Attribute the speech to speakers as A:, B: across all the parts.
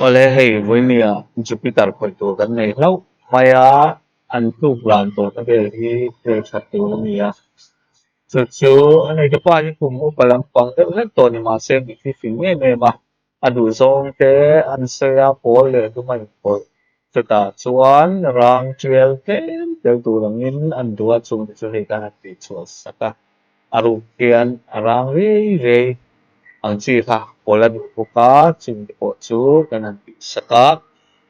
A: Ole hei với nia Jupiter khởi tổ gần này lâu maya anh tu plan tổ cái hi về sát tổ nia chú chú anh ấy cái pa những cùng một balang pang cái này tổ ni mà xem bị phi phim nghe mà anh đủ song thế anh sẽ có lệ tụi mình có cho ta chuan rang trail cái đều tụ lang in anh đủ chung cho hệ cái bị chuột saka aru kian rang re ang chi kha polan buka chim po chu kanan saka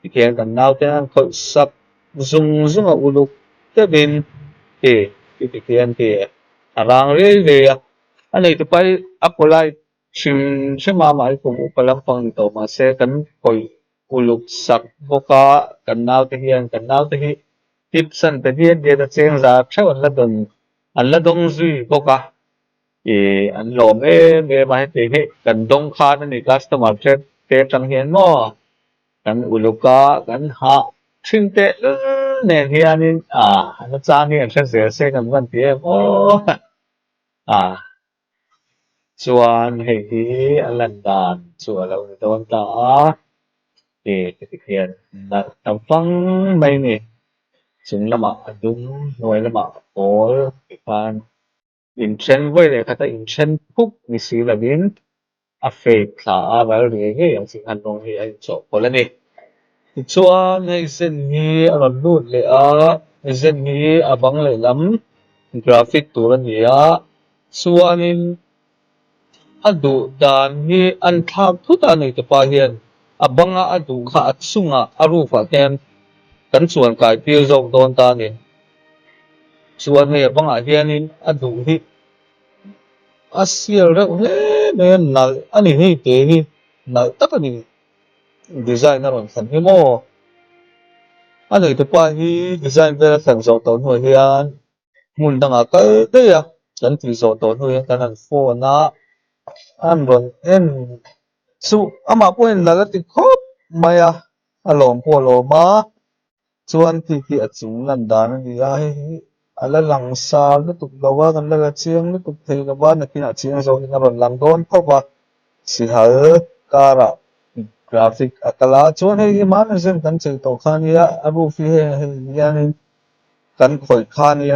A: ikian kan nau te an khoi sak zung a uluk te bin ke ikian ke arang re anei te pai akolai chim chima mai ko upalam pang to ma se kan koi uluk sak boka kan nau te hian kan nau te hi tip san te hian de da cheng za thau an la dong zui boka anh lộn cái máy tính ấy cần đông khan nên customer sẽ tệ chẳng hiện mà cần uluka cần họ xin tệ nên thì anh nó trang hiện sẽ cần vấn đề ô à chuan thì anh lần đàn chuan là người ta thì thực hiện là tầm phăng mấy nè chúng là mà đúng nói là mà có cái phần in chen với lại cái in chen phúc như xí là biến affect thả vào cái yang sing han nong hi ai cho ko la ni chuan hei zen hi a ron lut le a zen hi a bang le lam graphic tur ani a chuanin a du dan hi an thak thut a nei te pa hian a banga a du kha a chunga a rufa ten kan chuan kai pil zawk dawn ta ni chuan hei a banga hianin a du hi a sial reuh hle mai an nalh ani hei te hi nalh tak ani design a rawn khan hi maw a nei te pa hi design vel a thleng zawh tawn hnuai hian hmun dangah kal dei a kan tih zawh tawn hnu hian kan an phone a an rawn en chu amah pawh in nalh a ti khawp mai a lawm pawh a lawm a chuan ti hi a chung lan dan ani a hei hi a la lang sal lutuk lo a kan la la chiang lutuk thei lo a nakinah chiang zawk in a rawn lang dawn khawp a si hal karah graphic a kala chuan hei hi man zen kan chei tawh khan hi a roof hi hei hianin kan khawih khan hi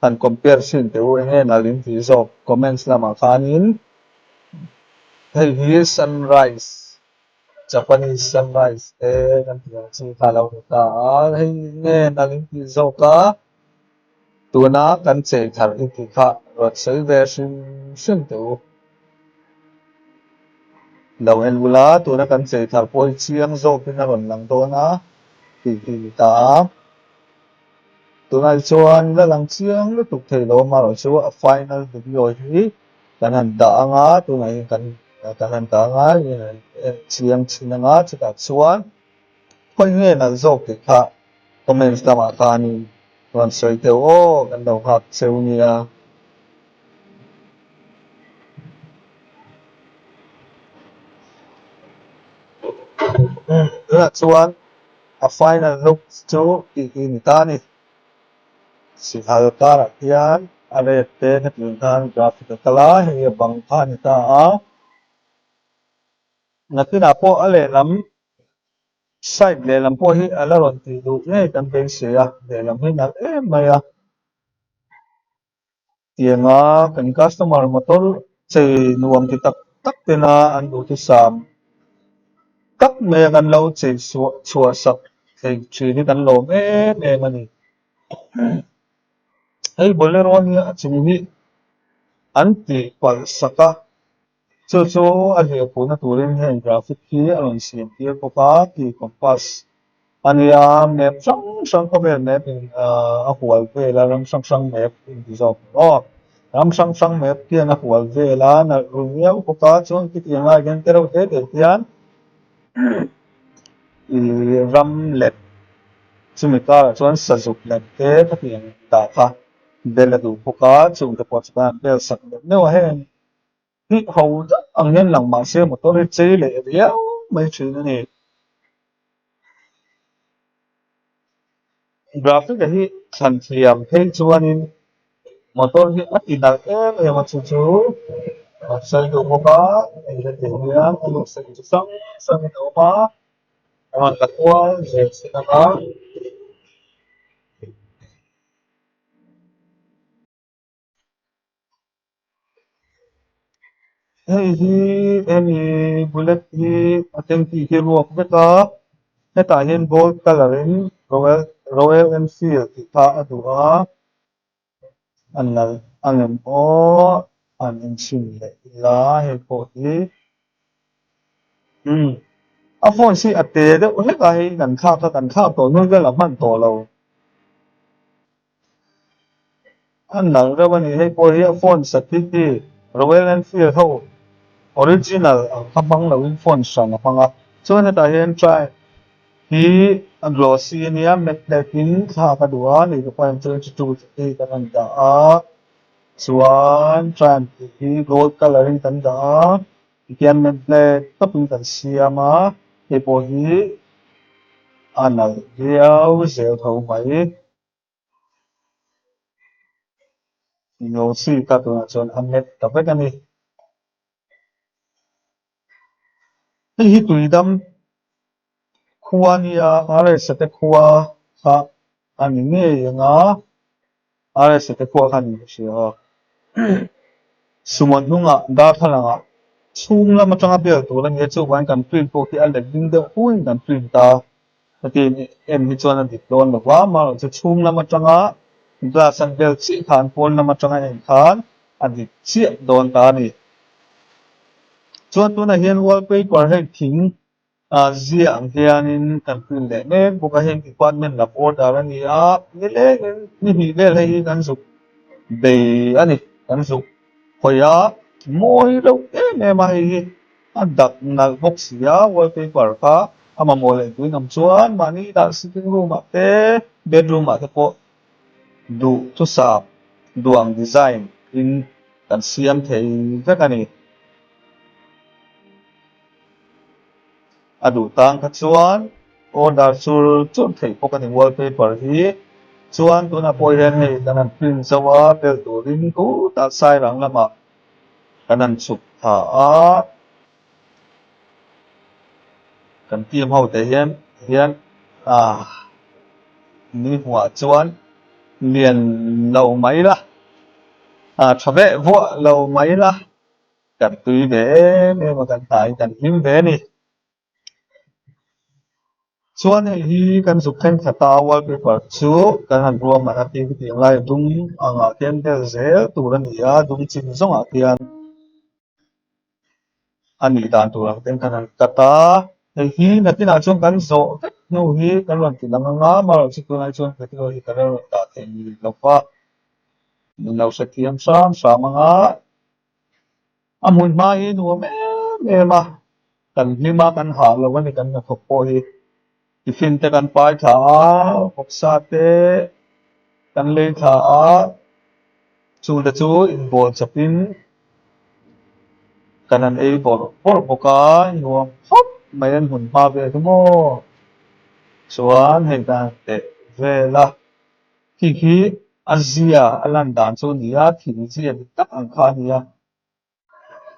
A: an compare sin teuh enge nalhin tih zawk comments lamah khanin hei hi sunrise Japanese sunrise te kan tih ang chi kha lo ta a hei nge nalhin tih zawk a tuna kan chei thar hi tih kha rawt sei ve hring hring teuh lo en bula tuna kan chei thar pawh hi chiang zawk in a rawn lang dawn a tih ta a tunai chuan la lang chiang lutuk thei lo ma ro chu a final video hi kan han dah anga tunai kan han dah anga chiang chin anga chutah chuan hoi nge nalh zawk tih kha comments lamah khanin rawn sawi teuh kan lo nghak cheu nia tunah chuan a final look chu tih ni ta ni si hal karah hian a ret te hnakin khan graphic a kala hei a bang kha ni ta a nakinah pawh a lehlam side lehlam pawh hi a la rawn tih duh ngei kan tih sei a lehlam hi nalh em mai a tianga kan customer motor chei nuam ti tak tak te na an duh hi sam tak mai a kan lo chei chhuah sak thei thin hi kan lawm em em ani hei bolero hi a chung hi an tih palh sak a chu a hliah puna turin hei graphic hi a rawn siam tir bawk a tih compass ania map hrang hrang khawer map in a hual vel a ram hrang hrang map in ti zawk maw ram hrang hrang map hian a hual vel a nalh rul ngeuh bawk a chuan khitianga hian te reuh te te hian ram let chumi karah chuan sazuk let te pahnih an dah kha bel a duh bawk a chung te pawh chuan an bel sak neuh neuh a heng hi ho ang hian langmahse motor hi chei leh riau mai thin ani graphic a hi thlan thiam phei chuanin motor hi a ti nalh em em a chu sei duh bawk a ei la te hian a luk sei chi hrang hrang in a awm a Là của về sẽ có hey hi any bullet hi attempt hi ruột với có cái tại hiện gold coloring Royal Enfield thì ta ở đó anh em o anh em xin lệ là hệ bộ hi à phone si à tê đó hết cái gần khao tổ nó cái là mạnh tổ lâu anh nặng ra bên này hệ bộ hi phone sạch thì Royal Enfield thôi original ang bang lawin phone sang panga so na tayo try hi ang glossy niya magnetin sa kadua ni ko pa yung chu ka nanda swan try hi gold coloring tanda ikian magnet taping tan siya ma ipo hi anal riyaw zel thau mai glossy ka to na chon amet tapek ani hi tuidam khua niya are sa te khua ha ani nge nga are sa te khua kan siya suman nunga da thalanga chung lama tanga bel to lan ye chu wan kan print ko ti alek ding de huin kan print ta ati em ni chuan an dik don lo wa ma chu chung lama tanga da san bel chi khan pon lama tanga en khan an dik chi don ta ni chuan tu na hian wallpaper hei thing zia ang hianin kan print le mek boka hen department lab order ani a ni le ni hi vel hei kan su bei ani kan su khoya moi lo em ai anh đặt là box ya wallpaper ka ama mo le tu nam chuan mani da sitting room ate bedroom ate po du tu sa duang design in kan siam thei vek ani adu tang ka chuan order chur chun thei po kan wallpaper hi chuan tu na po hian hei kan an print zawa bel turin tu ta sai rang lama kan an chụp ha a kan tiêm hậu te hian hian ni hua chuan liền lầu máy la thà vẽ vua lầu máy la cần tùy vẽ nên mà cần tải cần phím vẽ đi chuan hi kan dục khen khata wallpaper chu kan han ruam ma ti ti lai dum anga ken del zel tu ran ya dum chin zong a kian ani dan tu ran ten kan han kata hi na tin a chung kan zo no hi kan ran ti langa nga ma chi tu nai chung ke ti hi kan ran ta te ni lo pa lo sa kiam sam sa manga amun ma hi nuam em a kan hi ma kan ha lo ni kan na thok po hi tifin te kan pai tha hoksa te kan le tha chu da chu in bol chapin kan an ei bol por boka nuam hop mai an hun pa ve tu mo chuan hei dan te vela hi azia alan dan chu ni a thing chi an tak ang kha ni a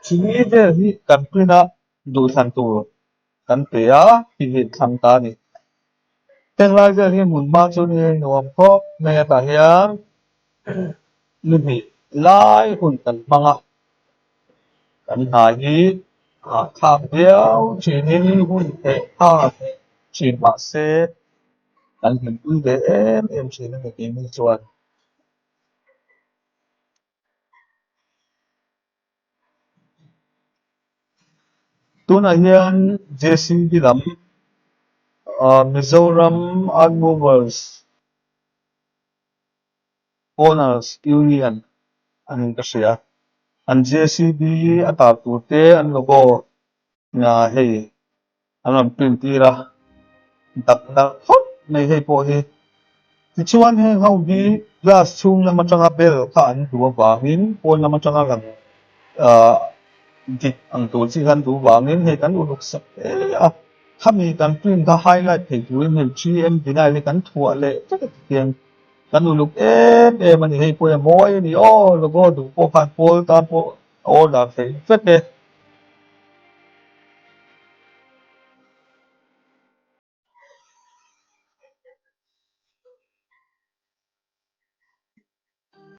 A: chi ve hi kan prina du than tu kan pe a hi thang ta ni tên lai giờ thì muốn ba cho nên nó có mẹ bà hiếm lưu bị lai hồn tận bằng à tận hải ý tham béo chỉ nên hồn tệ chỉ bà xe tận hình vui vẻ em chỉ nên cái mình chuẩn tôi nói hiền JC lắm Mizoram Art Movers Owners Union anh cái gì anh JCB ở tại tụ tế anh logo nhà hey anh làm pin tira đặt na hot này hey po hey thì chuan hey hau hi glass chung na matanga bel ka an du wangin pon na matanga lang dit ang tu chi kan du wangin hey kan uluk sak a kami kan print ka highlight hey tu hey 3M dinai le kan thua le tak tiang kan uluk em ani hey po moi ni o logo du po kan pol ta po o da hey vet